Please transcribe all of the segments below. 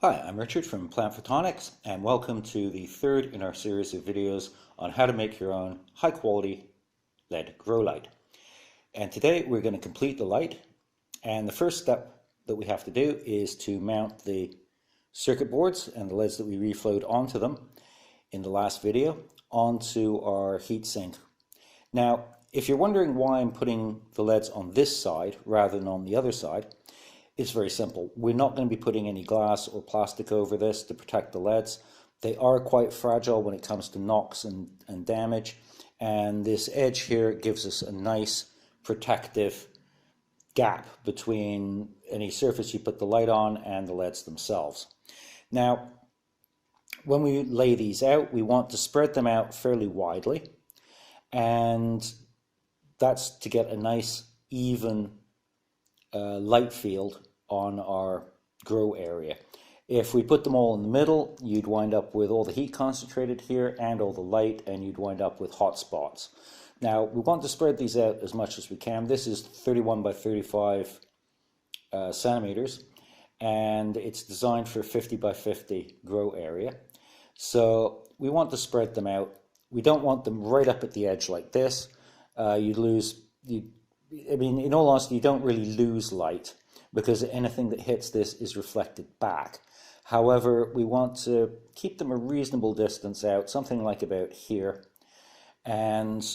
Hi, I'm Richard from Photonics, and welcome to the third in our series of videos on how to make your own high quality LED grow light. And today we're going to complete the light, and the first step that we have to do is to mount the circuit boards and the LEDs that we reflowed onto them in the last video onto our heatsink. Now, if you're wondering why I'm putting the LEDs on this side rather than on the other side, it's very simple. We're not going to be putting any glass or plastic over this to protect the LEDs. They are quite fragile when it comes to knocks and damage, and this edge here gives us a nice protective gap between any surface you put the light on and the LEDs themselves. Now, when we lay these out, we want to spread them out fairly widely, and that's to get a nice even light field on our grow area. If we put them all in the middle, you'd wind up with all the heat concentrated here and all the light, and you'd wind up with hot spots. Now, we want to spread these out as much as we can. This is 31 by 35 centimeters, and it's designed for 50 by 50 grow area. So we want to spread them out. We don't want them right up at the edge like this. In all honesty, you don't really lose light because anything that hits this is reflected back. However, we want to keep them a reasonable distance out, something like about here. And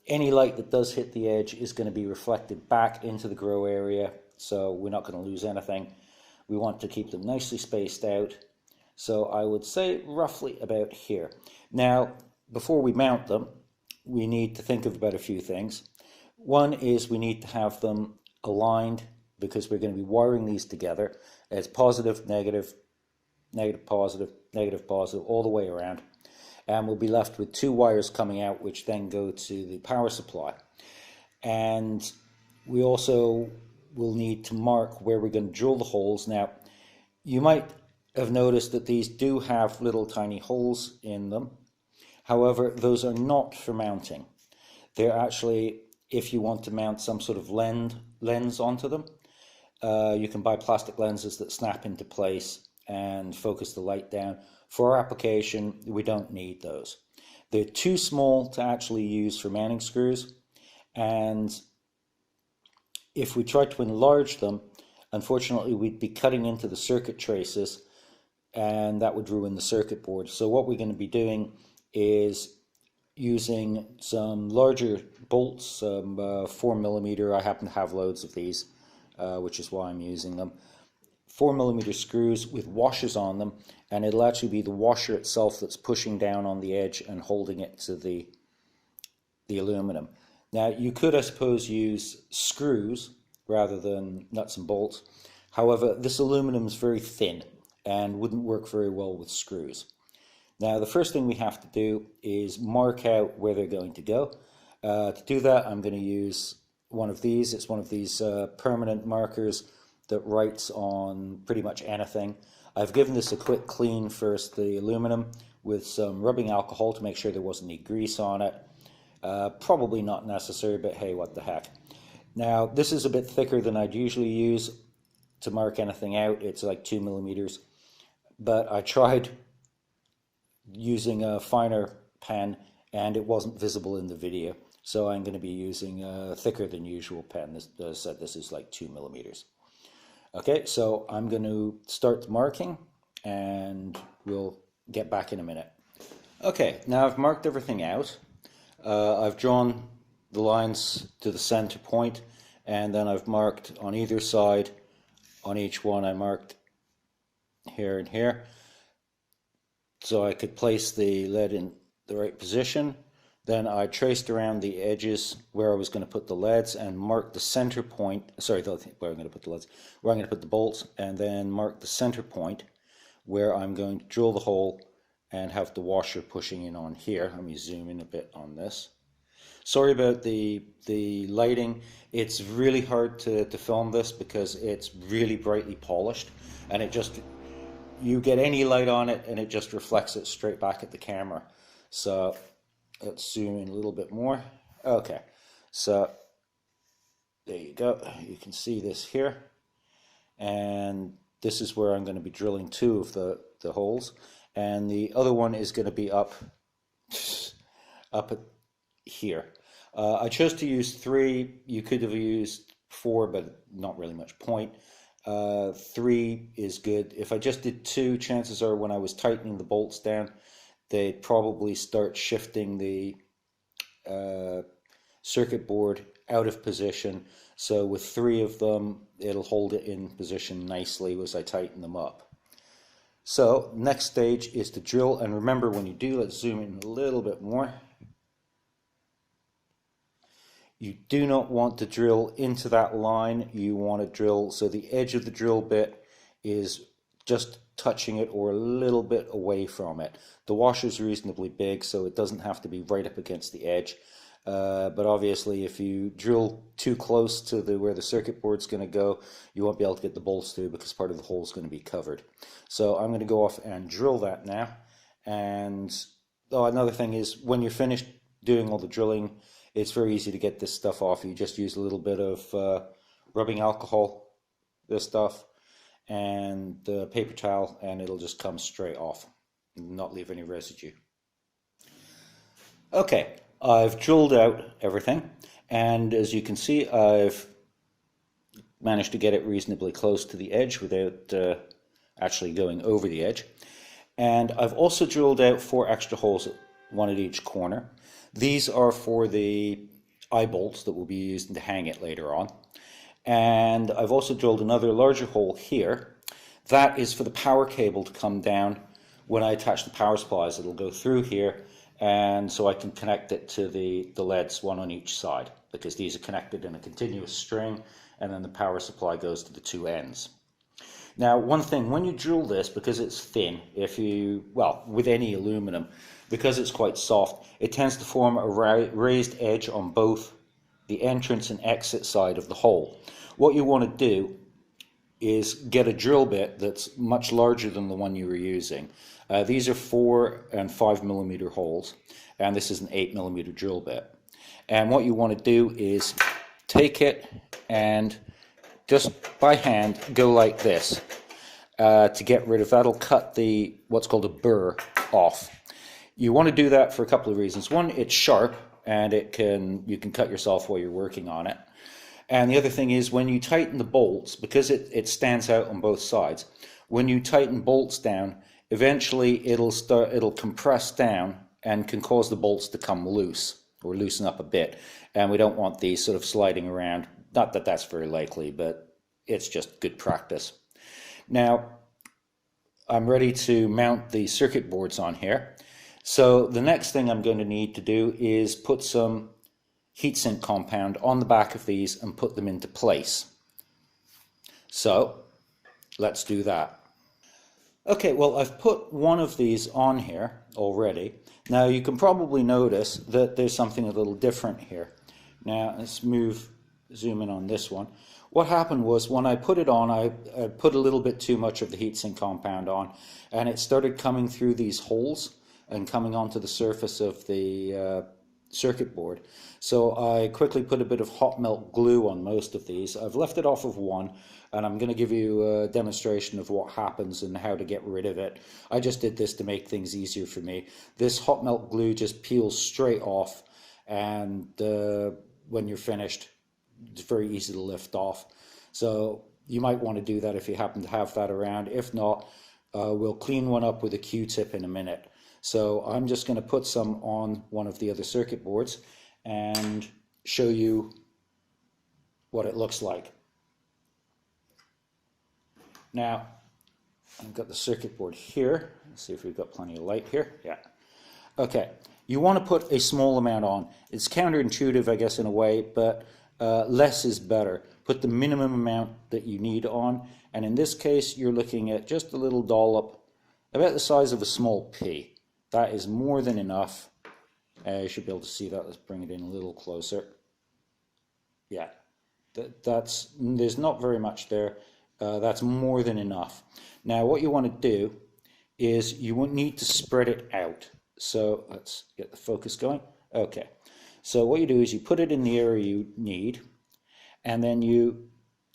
any light that does hit the edge is going to be reflected back into the grow area, so we're not going to lose anything. We want to keep them nicely spaced out. So I would say roughly about here. Now, before we mount them, we need to think about a few things. One is we need to have them aligned because we're going to be wiring these together as positive, negative, negative, positive, negative, positive, all the way around. And we'll be left with two wires coming out, which then go to the power supply. And we also will need to mark where we're going to drill the holes. Now, you might have noticed that these do have little tiny holes in them. However, those are not for mounting. They're actually, if you want to mount some sort of lens onto them, you can buy plastic lenses that snap into place and focus the light down. For our application, we don't need those. They're too small to actually use for mounting screws, and if we tried to enlarge them, unfortunately we'd be cutting into the circuit traces, and that would ruin the circuit board. So what we're going to be doing is using some larger bolts, some 4mm. I happen to have loads of these, which is why I'm using them. 4mm screws with washers on them, and it'll actually be the washer itself that's pushing down on the edge and holding it to the aluminum. Now, you could, I suppose, use screws rather than nuts and bolts. However, this aluminum is very thin and wouldn't work very well with screws. Now, the first thing we have to do is mark out where they're going to go. To do that, I'm going to use one of these. It's one of these permanent markers that writes on pretty much anything. I've given this a quick clean first, the aluminum, with some rubbing alcohol to make sure there wasn't any grease on it. Probably not necessary, but hey, what the heck. Now, this is a bit thicker than I'd usually use to mark anything out. It's like 2mm, but I tried using a finer pen and it wasn't visible in the video, so I'm going to be using a thicker than usual pen. This, as I said, this is like 2mm. Okay, so I'm going to start marking and we'll get back in a minute. Okay, now I've marked everything out. I've drawn the lines to the center point, and then I've marked on either side. On each one I marked here and here, so I could place the lead in the right position. Then I traced around the edges where I was going to put the LEDs and marked the center point, sorry, where I'm going to put the LEDs, where I'm going to put the bolts, and then mark the center point where I'm going to drill the hole and have the washer pushing in on here. Let me zoom in a bit on this. Sorry about the lighting. It's really hard to film this because it's really brightly polished, and it just, you get any light on it and it just reflects it straight back at the camera. So let's zoom in a little bit more. Okay, so there you go. You can see this here. And this is where I'm going to be drilling 2 of the holes, and the other one is going to be up at here. I chose to use 3. You could have used 4, but not really much point. 3 is good. If I just did 2, chances are when I was tightening the bolts down, they'd probably start shifting the circuit board out of position. So with 3 of them, it'll hold it in position nicely as I tighten them up. So next stage is to drill, and remember when you do, let's zoom in a little bit more. You do not want to drill into that line. You want to drill so the edge of the drill bit is just touching it or a little bit away from it. The washer is reasonably big, so it doesn't have to be right up against the edge. But obviously if you drill too close to where the circuit board's going to go, you won't be able to get the bolts through because part of the hole is going to be covered. So I'm going to go off and drill that now. And another thing is, when you're finished doing all the drilling, it's very easy to get this stuff off. You just use a little bit of rubbing alcohol, this stuff, and the paper towel, and it'll just come straight off and not leave any residue. Okay, I've drilled out everything, and as you can see, I've managed to get it reasonably close to the edge without actually going over the edge. And I've also drilled out 4 extra holes, 1 at each corner. These are for the eye bolts that will be used to hang it later on. And I've also drilled another larger hole here. That is for the power cable to come down. When I attach the power supplies, it'll go through here, and so I can connect it to the LEDs, 1 on each side, because these are connected in a continuous string, and then the power supply goes to the 2 ends. Now, one thing, when you drill this, because it's thin, with any aluminum, because it's quite soft, it tends to form a raised edge on both the entrance and exit side of the hole. What you want to do is get a drill bit that's much larger than the one you were using. These are 4 and 5 millimeter holes, and this is an 8 millimeter drill bit. And what you want to do is take it and just by hand go like this to get rid of that'll cut what's called a burr off. You want to do that for a couple of reasons. One, it's sharp, and you can cut yourself while you're working on it. And the other thing is, when you tighten the bolts, because it stands out on both sides, when you tighten bolts down, eventually it'll compress down and can cause the bolts to come loose or loosen up a bit. And we don't want these sort of sliding around. Not that that's very likely, but it's just good practice. Now, I'm ready to mount the circuit boards on here. So the next thing I'm going to need to do is put some heatsink compound on the back of these and put them into place. So let's do that. Okay, well, I've put one of these on here already. Now you can probably notice that there's something a little different here. Now let's zoom in on this one. What happened was, when I put it on, I put a little bit too much of the heatsink compound on, and it started coming through these holes and coming onto the surface of the circuit board. So I quickly put a bit of hot melt glue on most of these. I've left it off of one, and I'm going to give you a demonstration of what happens and how to get rid of it. I just did this to make things easier for me. This hot melt glue just peels straight off, and when you're finished, it's very easy to lift off. So you might want to do that if you happen to have that around. If not, we'll clean one up with a Q-tip in a minute. So I'm just going to put some on one of the other circuit boards and show you what it looks like. Now, I've got the circuit board here. Let's see if we've got plenty of light here. Yeah. Okay, you want to put a small amount on. It's counterintuitive, I guess, in a way, but less is better. Put the minimum amount that you need on, and in this case, you're looking at just a little dollop, about the size of a small pea. That is more than enough. You should be able to see that. Let's bring it in a little closer. Yeah, there's not very much there. That's more than enough. Now what you want to do is you won't need to spread it out. So let's get the focus going. Okay, so what you do is you put it in the area you need, and then you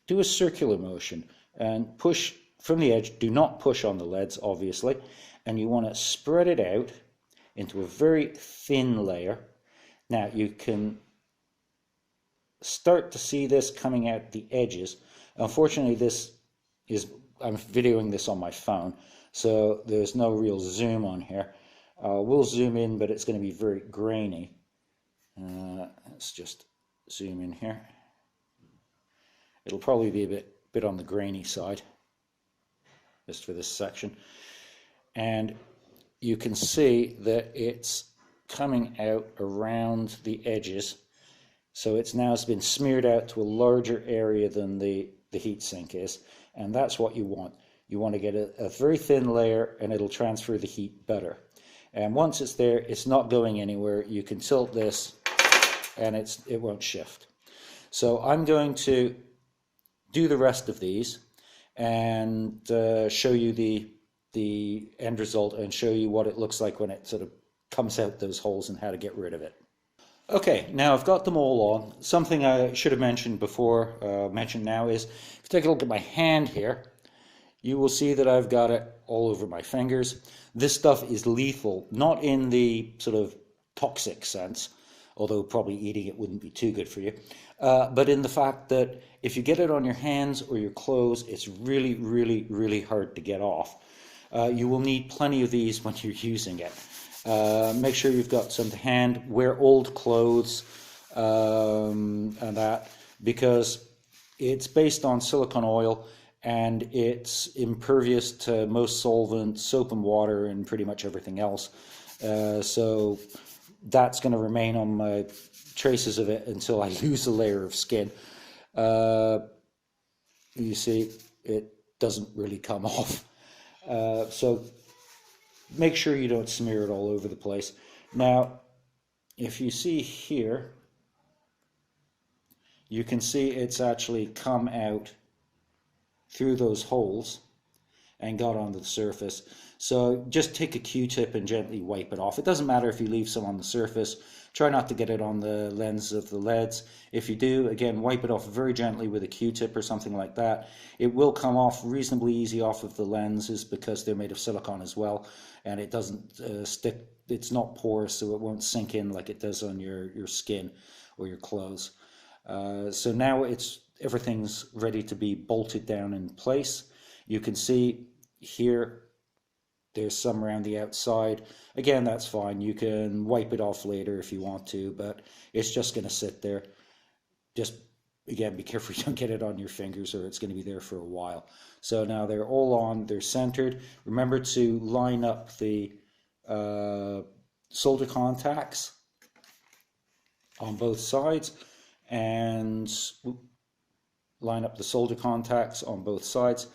do a circular motion and push from the edge. Do not push on the leads, obviously, and you want to spread it out into a very thin layer. Now you can start to see this coming out the edges. Unfortunately, I'm videoing this on my phone, so there's no real zoom on here. We'll zoom in, but it's going to be very grainy. Let's just zoom in here. It'll probably be a bit on the grainy side, just for this section. And you can see that it's coming out around the edges. So it's now been smeared out to a larger area than the heat sink is. And that's what you want. You want to get a very thin layer, and it'll transfer the heat better. And once it's there, it's not going anywhere. You can tilt this and it won't shift. So I'm going to do the rest of these and show you the end result and show you what it looks like when it sort of comes out those holes and how to get rid of it. Okay, now I've got them all on. Something I should have mentioned before, mentioned now, is if you take a look at my hand here, you will see that I've got it all over my fingers. This stuff is lethal, not in the sort of toxic sense, although probably eating it wouldn't be too good for you, but in the fact that if you get it on your hands or your clothes, it's really, really, really hard to get off. You will need plenty of these when you're using it. Make sure you've got some to hand. Wear old clothes and that, because it's based on silicone oil and it's impervious to most solvents, soap and water, and pretty much everything else. So that's going to remain on my traces of it until I lose a layer of skin. You see, it doesn't really come off. So make sure you don't smear it all over the place. Now, if you see here, you can see it's actually come out through those holes and got onto the surface. So just take a Q-tip and gently wipe it off. It doesn't matter if you leave some on the surface. Try not to get it on the lens of the leads. If you do, again, wipe it off very gently with a Q-tip or something like that. It will come off reasonably easy off of the lenses because they're made of silicone as well, and it doesn't stick. It's not porous, so it won't sink in like it does on your skin or your clothes. So now everything's ready to be bolted down in place. You can see here there's some around the outside. Again, that's fine. You can wipe it off later if you want to, but it's just going to sit there. Just, again, be careful you don't get it on your fingers or it's going to be there for a while. So now they're all on, they're centered. Remember to line up the solder contacts on both sides, and line up the solder contacts on both sides,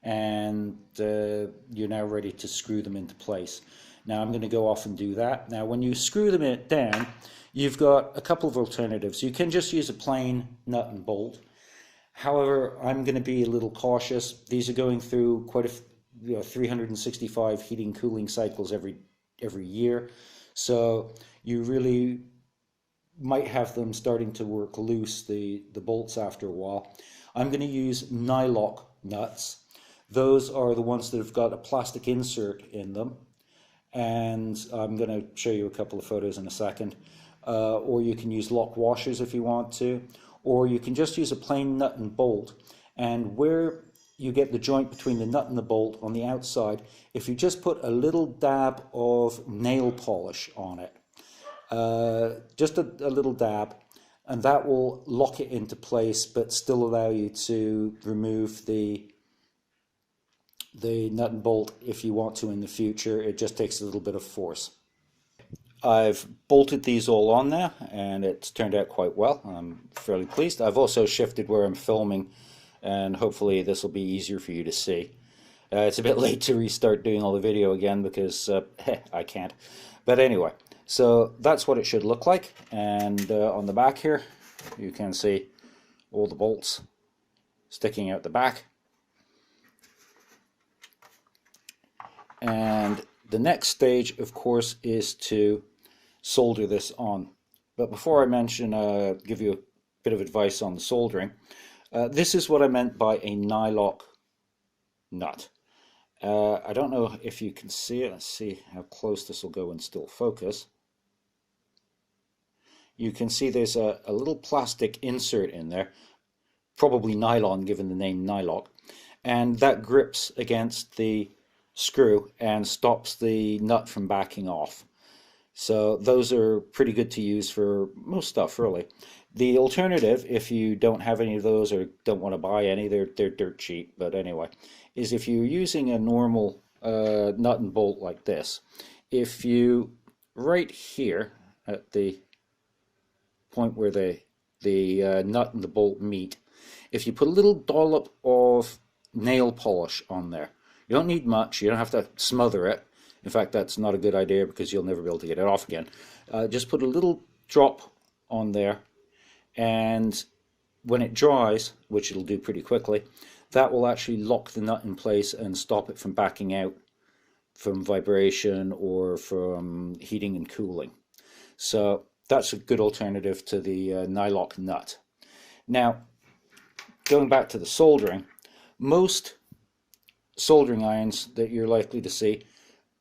and you're now ready to screw them into place. Now I'm going to go off and do that. Now when you screw them down, you've got a couple of alternatives. You can just use a plain nut and bolt. However, I'm going to be a little cautious. These are going through quite a 365 heating cooling cycles every year, so you really might have them starting to work loose, the bolts, after a while. I'm going to use nylock nuts. Those are the ones that have got a plastic insert in them, and I'm going to show you a couple of photos in a second. Or you can use lock washers if you want to, or you can just use a plain nut and bolt, and where you get the joint between the nut and the bolt on the outside, if you just put a little dab of nail polish on it, just a little dab, and that will lock it into place but still allow you to remove the nut and bolt if you want to in the future. It just takes a little bit of force. I've bolted these all on now, and it's turned out quite well. I'm fairly pleased. I've also shifted where I'm filming, and hopefully this will be easier for you to see. It's a bit late to restart doing all the video again because I can't. But anyway, so that's what it should look like. And on the back here, you can see all the bolts sticking out the back. And the next stage, of course, is to solder this on. But before I mention, give you a bit of advice on the soldering, this is what I meant by a nylock nut. I don't know if you can see it. Let's see how close this will go in still focus. You can see there's a little plastic insert in there, probably nylon given the name Nylock, and that grips against the screw and stops the nut from backing off. So those are pretty good to use for most stuff, really. The alternative, if you don't have any of those or don't want to buy any, they're dirt cheap, but anyway, is if you're using a normal nut and bolt like this, if you, right here at the point where the nut and the bolt meet, if you put a little dollop of nail polish on there, you don't need much, you don't have to smother it. In fact, that's not a good idea because you'll never be able to get it off again. Just put a little drop on there, and when it dries, which it'll do pretty quickly, that will actually lock the nut in place and stop it from backing out from vibration or from heating and cooling. So that's a good alternative to the Nylock nut. Now, going back to the soldering, most soldering irons that you're likely to see,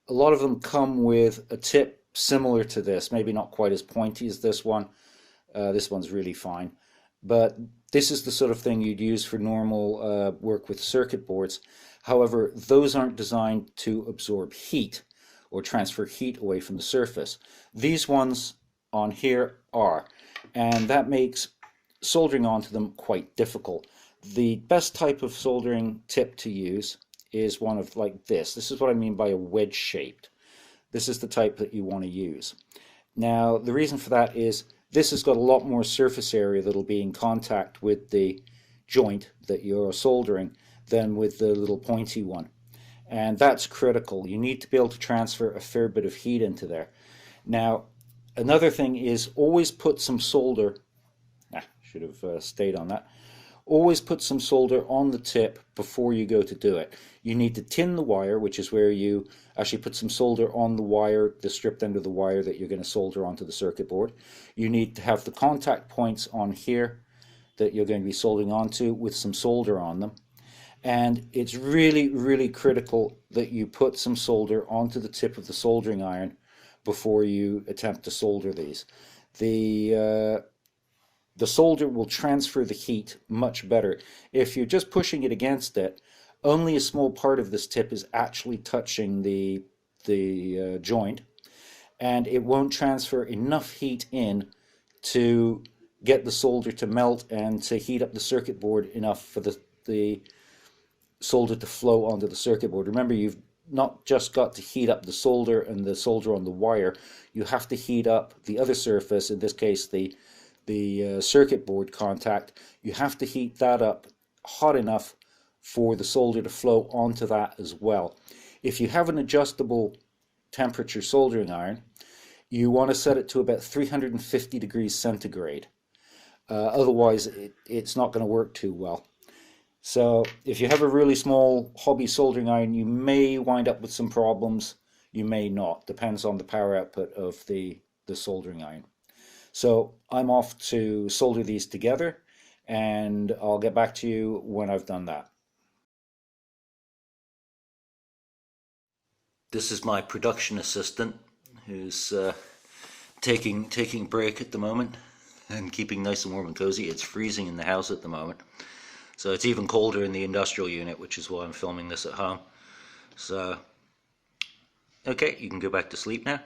a lot of them come with a tip similar to this, maybe not quite as pointy as this one. This one's really fine, but this is the sort of thing you'd use for normal work with circuit boards. However, those aren't designed to absorb heat or transfer heat away from the surface. These ones on here are, and that makes soldering onto them quite difficult. The best type of soldering tip to use is one of like this. This is what I mean by a wedge shaped. This is the type that you want to use. Now, the reason for that is this has got a lot more surface area that'll be in contact with the joint that you're soldering than with the little pointy one. And that's critical. You need to be able to transfer a fair bit of heat into there. Now, another thing is always put some solder, should have stayed on that. Always put some solder on the tip before you go to do it. You need to tin the wire, which is where you actually put some solder on the wire, the stripped end of the wire that you're going to solder onto the circuit board. You need to have the contact points on here that you're going to be soldering onto with some solder on them. And it's really, really critical that you put some solder onto the tip of the soldering iron before you attempt to solder these. The solder will transfer the heat much better. If you're just pushing it against it, only a small part of this tip is actually touching the joint, and it won't transfer enough heat in to get the solder to melt and to heat up the circuit board enough for the solder to flow onto the circuit board. Remember, you've not just got to heat up the solder and the solder on the wire, you have to heat up the other surface, in this case the circuit board contact. You have to heat that up hot enough for the solder to flow onto that as well. If you have an adjustable temperature soldering iron, you want to set it to about 350 degrees centigrade. Otherwise it's not going to work too well. So if you have a really small hobby soldering iron, you may wind up with some problems, you may not, depends on the power output of the soldering iron. So I'm off to solder these together, and I'll get back to you when I've done that. This is my production assistant, who's taking a break at the moment and keeping nice and warm and cozy. It's freezing in the house at the moment, so it's even colder in the industrial unit, which is why I'm filming this at home. So, okay, you can go back to sleep now.